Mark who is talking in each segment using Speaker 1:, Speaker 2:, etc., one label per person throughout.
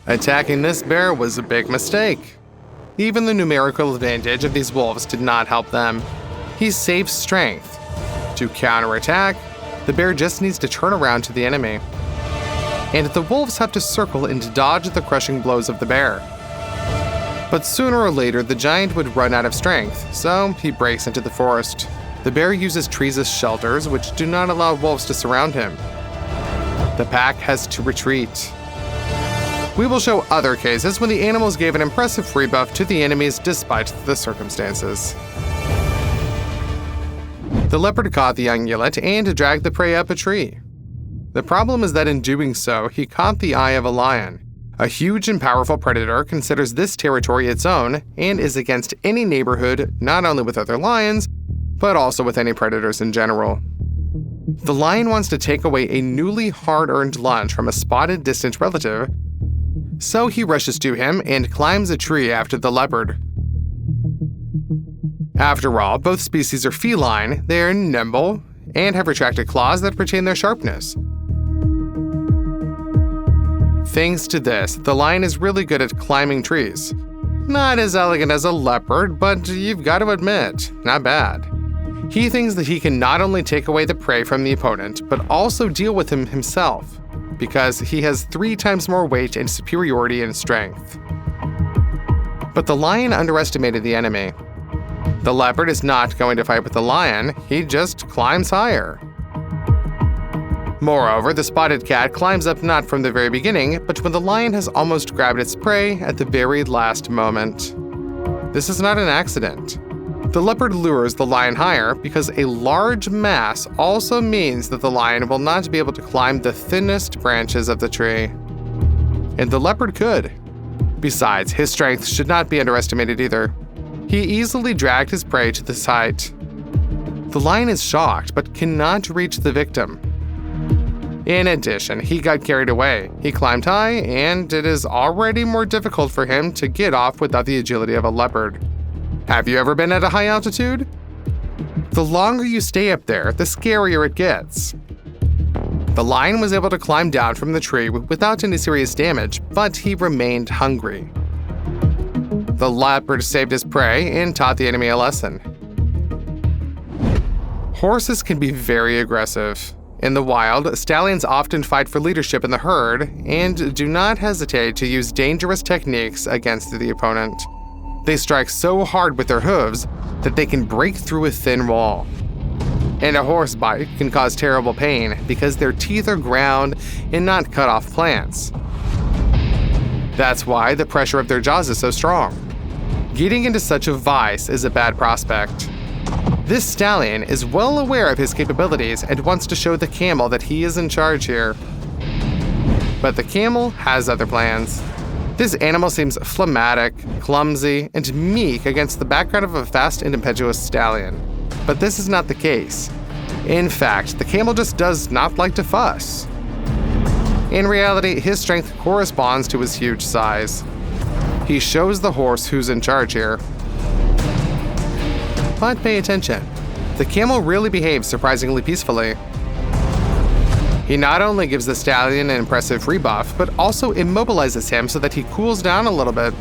Speaker 1: Attacking this bear was a big mistake. Even the numerical advantage of these wolves did not help them. He saves strength. To counterattack, the bear just needs to turn around to the enemy. And the wolves have to circle and dodge the crushing blows of the bear. But sooner or later, the giant would run out of strength, so he breaks into the forest. The bear uses trees as shelters, which do not allow wolves to surround him. The pack has to retreat. We will show other cases when the animals gave an impressive rebuff to the enemies despite the circumstances. The leopard caught the young eaglet and dragged the prey up a tree. The problem is that in doing so, he caught the eye of a lion. A huge and powerful predator considers this territory its own and is against any neighborhood, not only with other lions, but also with any predators in general. The lion wants to take away a newly hard-earned lunch from a spotted distant relative, so he rushes to him and climbs a tree after the leopard. After all, both species are feline, they are nimble, and have retracted claws that retain their sharpness. Thanks to this, the lion is really good at climbing trees. Not as elegant as a leopard, but you've got to admit, not bad. He thinks that he can not only take away the prey from the opponent, but also deal with him himself, because he has 3 times more weight and superiority in strength. But the lion underestimated the enemy. The leopard is not going to fight with the lion, he just climbs higher. Moreover, the spotted cat climbs up not from the very beginning, but when the lion has almost grabbed its prey at the very last moment. This is not an accident. The leopard lures the lion higher because a large mass also means that the lion will not be able to climb the thinnest branches of the tree. And the leopard could. Besides, his strength should not be underestimated either. He easily dragged his prey to this height. The lion is shocked but cannot reach the victim. In addition, he got carried away. He climbed high, and it is already more difficult for him to get off without the agility of a leopard. Have you ever been at a high altitude? The longer you stay up there, the scarier it gets. The lion was able to climb down from the tree without any serious damage, but he remained hungry. The leopard saved his prey and taught the enemy a lesson. Horses can be very aggressive. In the wild, stallions often fight for leadership in the herd and do not hesitate to use dangerous techniques against the opponent. They strike so hard with their hooves that they can break through a thin wall. And a horse bite can cause terrible pain because their teeth are ground and not cut off plants. That's why the pressure of their jaws is so strong. Getting into such a vice is a bad prospect. This stallion is well aware of his capabilities and wants to show the camel that he is in charge here. But the camel has other plans. This animal seems phlegmatic, clumsy, and meek against the background of a fast and impetuous stallion. But this is not the case. In fact, the camel just does not like to fuss. In reality, his strength corresponds to his huge size. He shows the horse who's in charge here. But pay attention. The camel really behaves surprisingly peacefully. He not only gives the stallion an impressive rebuff, but also immobilizes him so that he cools down a little bit.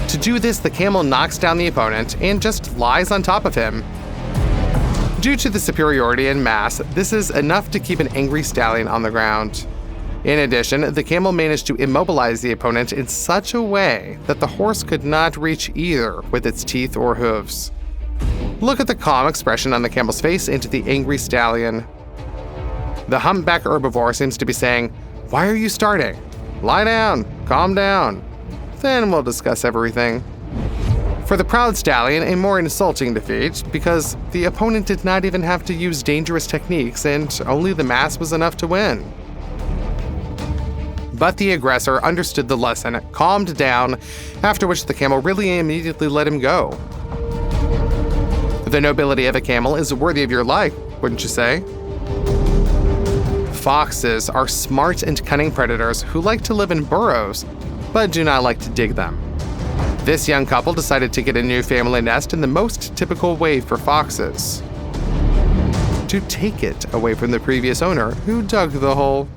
Speaker 1: To do this, the camel knocks down the opponent and just lies on top of him. Due to the superiority in mass, this is enough to keep an angry stallion on the ground. In addition, the camel managed to immobilize the opponent in such a way that the horse could not reach either with its teeth or hooves. Look at the calm expression on the camel's face and the angry stallion. The humpback herbivore seems to be saying, "Why are you starting? Lie down, calm down. Then we'll discuss everything." For the proud stallion, a more insulting defeat, because the opponent did not even have to use dangerous techniques and only the mass was enough to win. But the aggressor understood the lesson, calmed down, after which the camel really immediately let him go. The nobility of a camel is worthy of your like, wouldn't you say? Foxes are smart and cunning predators who like to live in burrows, but do not like to dig them. This young couple decided to get a new family nest in the most typical way for foxes: to take it away from the previous owner who dug the hole.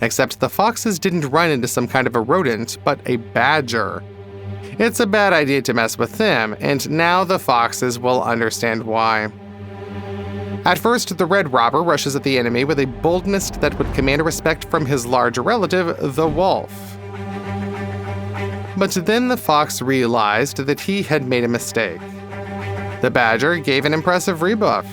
Speaker 1: Except the foxes didn't run into some kind of a rodent, but a badger. It's a bad idea to mess with them, and now the foxes will understand why. At first, the red robber rushes at the enemy with a boldness that would command respect from his larger relative, the wolf. But then the fox realized that he had made a mistake. The badger gave an impressive rebuff.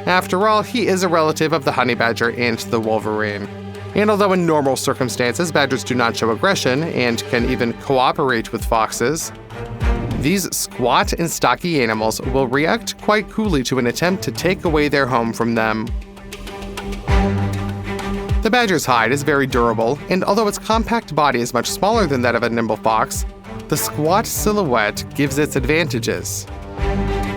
Speaker 1: After all, he is a relative of the honey badger and the wolverine. And although in normal circumstances badgers do not show aggression and can even cooperate with foxes, these squat and stocky animals will react quite coolly to an attempt to take away their home from them. The badger's hide is very durable, and although its compact body is much smaller than that of a nimble fox, the squat silhouette gives its advantages.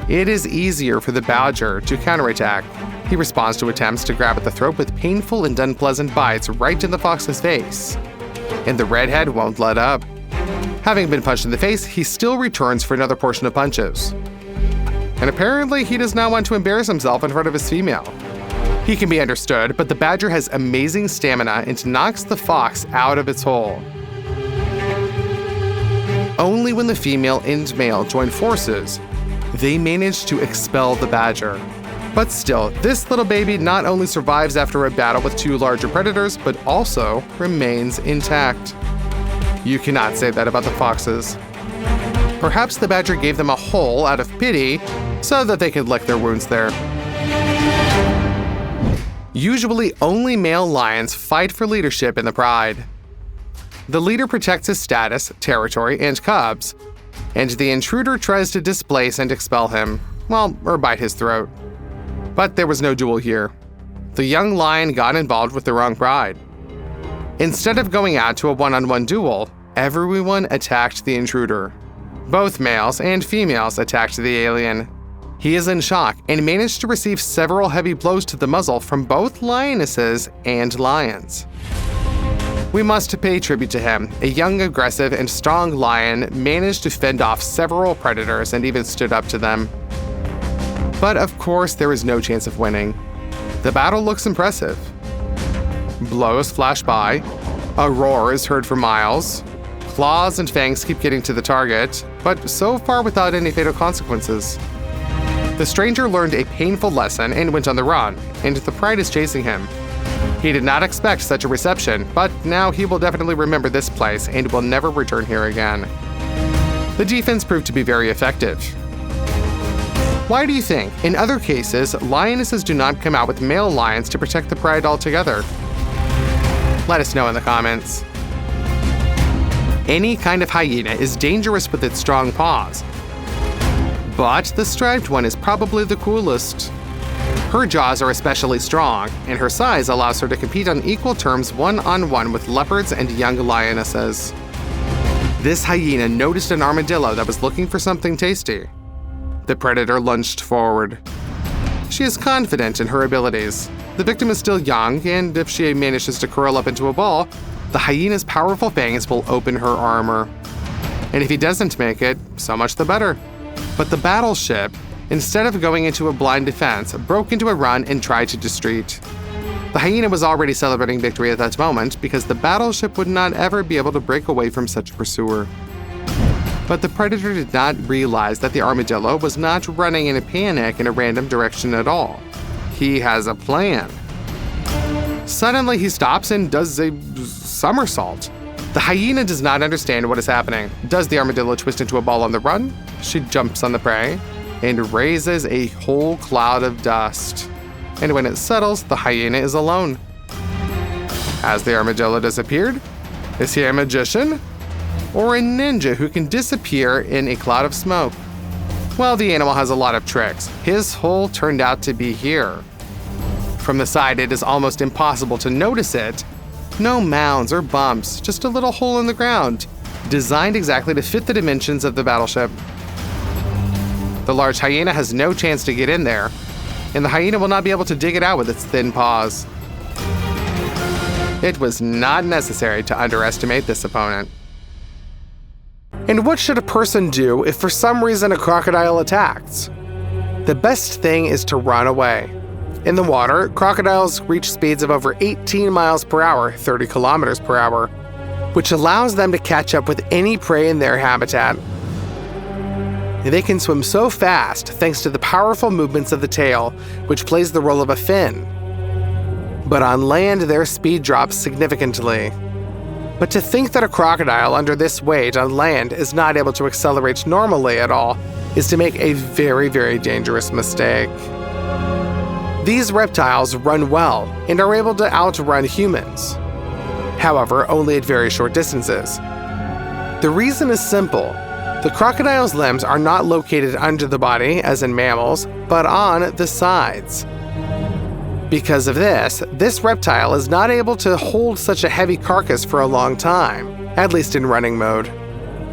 Speaker 1: It is easier for the badger to counterattack. He responds to attempts to grab at the throat with painful and unpleasant bites right in the fox's face. And the redhead won't let up. Having been punched in the face, he still returns for another portion of punches. And apparently he does not want to embarrass himself in front of his female. He can be understood, but the badger has amazing stamina and knocks the fox out of its hole. Only when the female and male join forces, they manage to expel the badger. But still, this little baby not only survives after a battle with two larger predators, but also remains intact. You cannot say that about the foxes. Perhaps the badger gave them a hole out of pity so that they could lick their wounds there. Usually, only male lions fight for leadership in the pride. The leader protects his status, territory, and cubs, and the intruder tries to displace and expel him, well, or bite his throat. But there was no duel here. The young lion got involved with the wrong pride. Instead of going out to a one-on-one duel, everyone attacked the intruder. Both males and females attacked the alien. He is in shock and managed to receive several heavy blows to the muzzle from both lionesses and lions. We must pay tribute to him. A young, aggressive, and strong lion managed to fend off several predators and even stood up to them. But of course, there is no chance of winning. The battle looks impressive. Blows flash by, a roar is heard for miles, claws and fangs keep getting to the target, but so far without any fatal consequences. The stranger learned a painful lesson and went on the run, and the pride is chasing him. He did not expect such a reception, but now he will definitely remember this place and will never return here again. The defense proved to be very effective. Why do you think, in other cases, lionesses do not come out with male lions to protect the pride altogether? Let us know in the comments. Any kind of hyena is dangerous with its strong paws, but the striped one is probably the coolest. Her jaws are especially strong, and her size allows her to compete on equal terms one-on-one with leopards and young lionesses. This hyena noticed an armadillo that was looking for something tasty. The predator lunged forward. She is confident in her abilities. The victim is still young, and if she manages to curl up into a ball, the hyena's powerful fangs will open her armor. And if he doesn't make it, so much the better. But the battleship, instead of going into a blind defense, broke into a run and tried to retreat. The hyena was already celebrating victory at that moment because the battleship would not ever be able to break away from such a pursuer. But the predator did not realize that the armadillo was not running in a panic in a random direction at all. He has a plan. Suddenly, he stops and does a somersault. The hyena does not understand what is happening. Does the armadillo twist into a ball on the run? She jumps on the prey and raises a whole cloud of dust. And when it settles, the hyena is alone. Has the armadillo disappeared? Is he a magician? Or a ninja who can disappear in a cloud of smoke? Well, the animal has a lot of tricks. His hole turned out to be here. From the side, it is almost impossible to notice it. No mounds or bumps, just a little hole in the ground, designed exactly to fit the dimensions of the battleship. The large hyena has no chance to get in there, and the hyena will not be able to dig it out with its thin paws. It was not necessary to underestimate this opponent. And what should a person do if for some reason a crocodile attacks? The best thing is to run away. In the water, crocodiles reach speeds of over 18 miles per hour, 30 kilometers per hour, which allows them to catch up with any prey in their habitat. They can swim so fast thanks to the powerful movements of the tail, which plays the role of a fin. But on land, their speed drops significantly. But to think that a crocodile under this weight on land is not able to accelerate normally at all is to make a very, very dangerous mistake. These reptiles run well and are able to outrun humans. However, only at very short distances. The reason is simple. The crocodile's limbs are not located under the body, as in mammals, but on the sides. Because of this reptile is not able to hold such a heavy carcass for a long time, at least in running mode.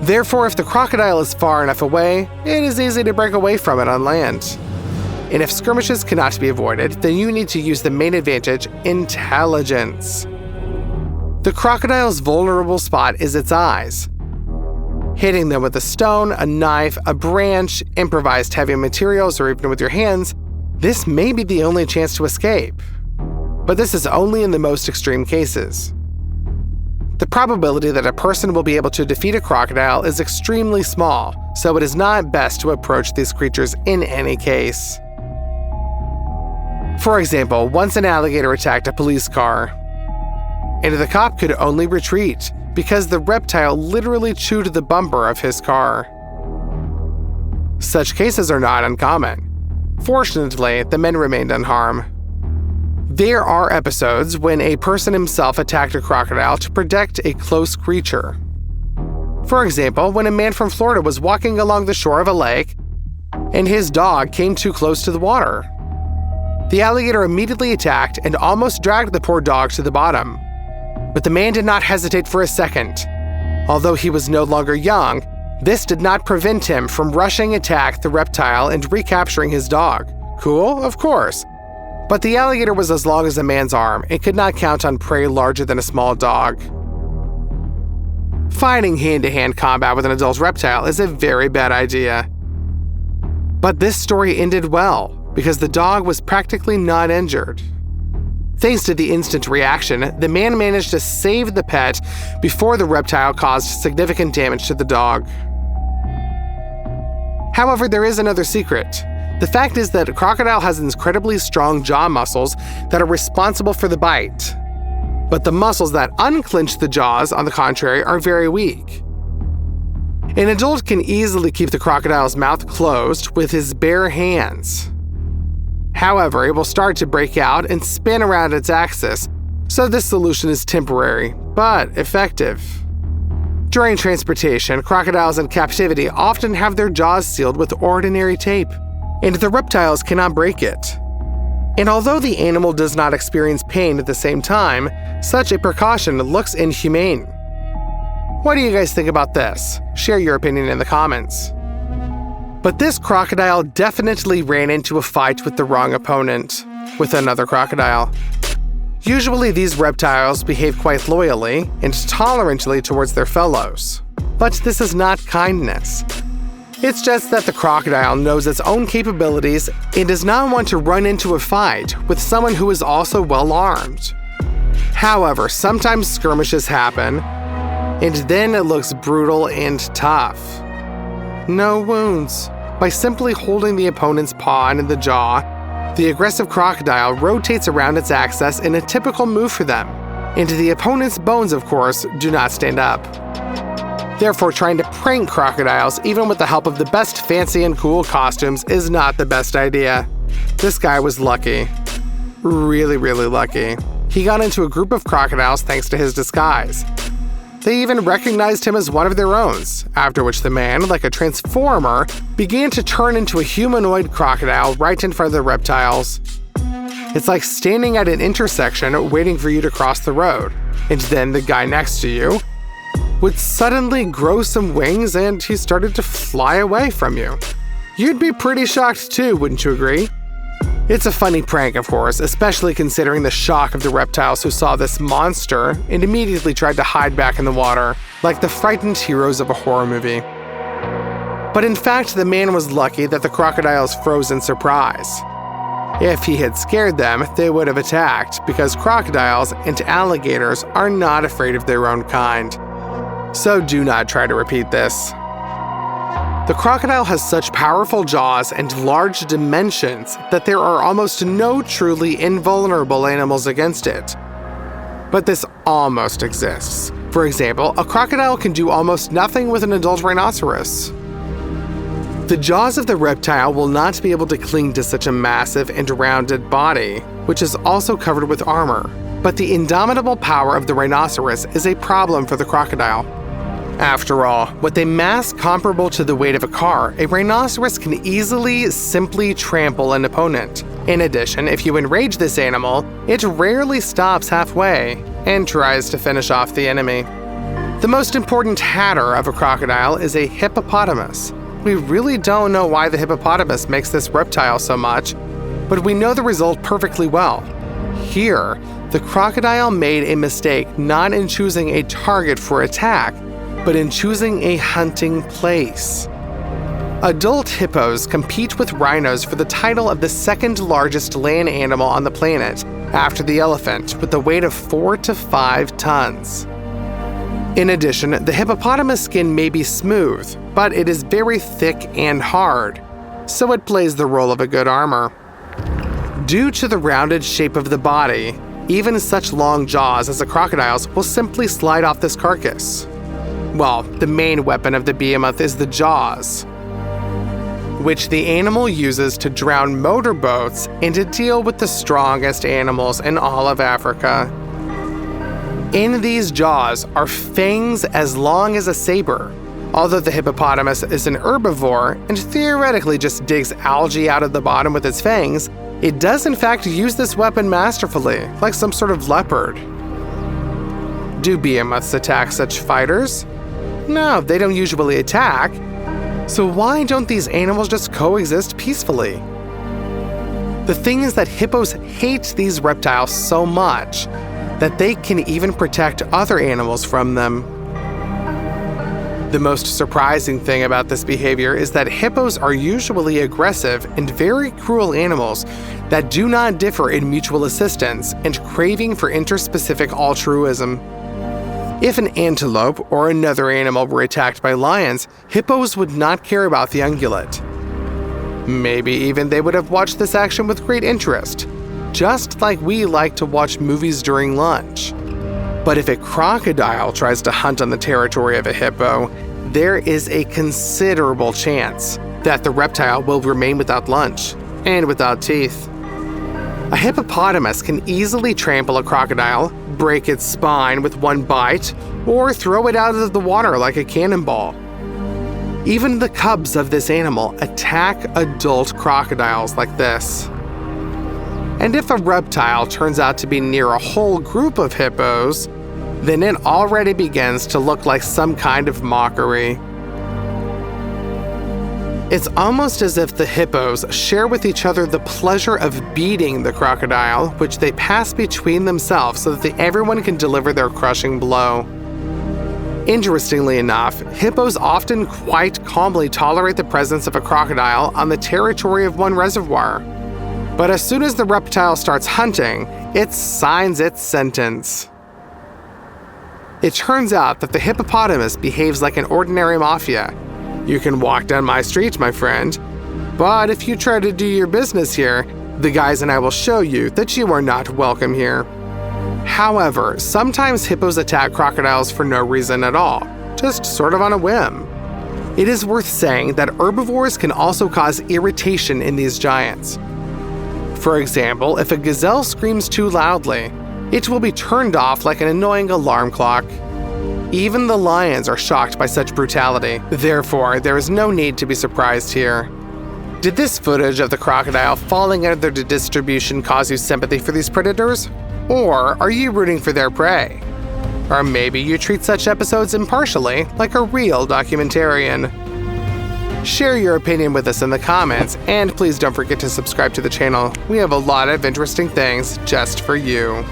Speaker 1: Therefore, if the crocodile is far enough away, it is easy to break away from it on land. And if skirmishes cannot be avoided, then you need to use the main advantage, intelligence. The crocodile's vulnerable spot is its eyes. Hitting them with a stone, a knife, a branch, improvised heavy materials, or even with your hands, this may be the only chance to escape. But this is only in the most extreme cases. The probability that a person will be able to defeat a crocodile is extremely small, so it is not best to approach these creatures in any case. For example, once an alligator attacked a police car, and the cop could only retreat because the reptile literally chewed the bumper of his car. Such cases are not uncommon. Fortunately, the men remained unharmed. There are episodes when a person himself attacked a crocodile to protect a close creature. For example, when a man from Florida was walking along the shore of a lake and his dog came too close to the water. The alligator immediately attacked and almost dragged the poor dog to the bottom. But the man did not hesitate for a second. Although he was no longer young, this did not prevent him from rushing attack the reptile and recapturing his dog. Cool, of course. But the alligator was as long as a man's arm and could not count on prey larger than a small dog. Fighting hand-to-hand combat with an adult reptile is a very bad idea. But this story ended well, because the dog was practically not injured. Thanks to the instant reaction, the man managed to save the pet before the reptile caused significant damage to the dog. However, there is another secret. The fact is that a crocodile has incredibly strong jaw muscles that are responsible for the bite. But the muscles that unclench the jaws, on the contrary, are very weak. An adult can easily keep the crocodile's mouth closed with his bare hands. However, it will start to break out and spin around its axis, so this solution is temporary, but effective. During transportation, crocodiles in captivity often have their jaws sealed with ordinary tape, and the reptiles cannot break it. And although the animal does not experience pain at the same time, such a precaution looks inhumane. What do you guys think about this? Share your opinion in the comments. But this crocodile definitely ran into a fight with the wrong opponent, with another crocodile. Usually these reptiles behave quite loyally and tolerantly towards their fellows. But this is not kindness. It's just that the crocodile knows its own capabilities and does not want to run into a fight with someone who is also well armed. However, sometimes skirmishes happen, and then it looks brutal and tough. No wounds. By simply holding the opponent's paw in the jaw, the aggressive crocodile rotates around its axis in a typical move for them, and the opponent's bones, of course, do not stand up. Therefore, trying to prank crocodiles, even with the help of the best fancy and cool costumes, is not the best idea. This guy was lucky. Really, really lucky. He got into a group of crocodiles thanks to his disguise. They even recognized him as one of their own, after which the man, like a transformer, began to turn into a humanoid crocodile right in front of the reptiles. It's like standing at an intersection waiting for you to cross the road, and then the guy next to you would suddenly grow some wings and he started to fly away from you. You'd be pretty shocked too, wouldn't you agree? It's a funny prank, of course, especially considering the shock of the reptiles who saw this monster and immediately tried to hide back in the water, like the frightened heroes of a horror movie. But in fact, the man was lucky that the crocodiles froze in surprise. If he had scared them, they would have attacked, because crocodiles and alligators are not afraid of their own kind. So do not try to repeat this. The crocodile has such powerful jaws and large dimensions that there are almost no truly invulnerable animals against it. But this almost exists. For example, a crocodile can do almost nothing with an adult rhinoceros. The jaws of the reptile will not be able to cling to such a massive and rounded body, which is also covered with armor. But the indomitable power of the rhinoceros is a problem for the crocodile. After all, with a mass comparable to the weight of a car, a rhinoceros can easily, simply trample an opponent. In addition, if you enrage this animal, it rarely stops halfway and tries to finish off the enemy. The most important hatter of a crocodile is a hippopotamus. We really don't know why the hippopotamus makes this reptile so much, but we know the result perfectly well. Here, the crocodile made a mistake not in choosing a target for attack, but in choosing a hunting place. Adult hippos compete with rhinos for the title of the second largest land animal on the planet, after the elephant, with a weight of 4 to 5 tons. In addition, the hippopotamus skin may be smooth, but it is very thick and hard, so it plays the role of a good armor. Due to the rounded shape of the body, even such long jaws as a crocodile's will simply slide off this carcass. Well, the main weapon of the behemoth is the jaws, which the animal uses to drown motorboats and to deal with the strongest animals in all of Africa. In these jaws are fangs as long as a saber. Although the hippopotamus is an herbivore and theoretically just digs algae out of the bottom with its fangs, it does in fact use this weapon masterfully, like some sort of leopard. Do behemoths attack such fighters? No, they don't usually attack. So why don't these animals just coexist peacefully? The thing is that hippos hate these reptiles so much that they can even protect other animals from them. The most surprising thing about this behavior is that hippos are usually aggressive and very cruel animals that do not differ in mutual assistance and craving for interspecific altruism. If an antelope or another animal were attacked by lions, hippos would not care about the ungulate. Maybe even they would have watched this action with great interest, just like we like to watch movies during lunch. But if a crocodile tries to hunt on the territory of a hippo, there is a considerable chance that the reptile will remain without lunch and without teeth. A hippopotamus can easily trample a crocodile, break its spine with one bite, or throw it out of the water like a cannonball. Even the cubs of this animal attack adult crocodiles like this. And if a reptile turns out to be near a whole group of hippos, then it already begins to look like some kind of mockery. It's almost as if the hippos share with each other the pleasure of beating the crocodile, which they pass between themselves so that everyone can deliver their crushing blow. Interestingly enough, hippos often quite calmly tolerate the presence of a crocodile on the territory of one reservoir. But as soon as the reptile starts hunting, it signs its sentence. It turns out that the hippopotamus behaves like an ordinary mafia. You can walk down my street, my friend, but if you try to do your business here, the guys and I will show you that you are not welcome here. However, sometimes hippos attack crocodiles for no reason at all, just sort of on a whim. It is worth saying that herbivores can also cause irritation in these giants. For example, if a gazelle screams too loudly, it will be turned off like an annoying alarm clock. Even the lions are shocked by such brutality, therefore there is no need to be surprised here. Did this footage of the crocodile falling under the distribution cause you sympathy for these predators? Or are you rooting for their prey? Or maybe you treat such episodes impartially, like a real documentarian. Share your opinion with us in the comments, and please don't forget to subscribe to the channel. We have a lot of interesting things just for you.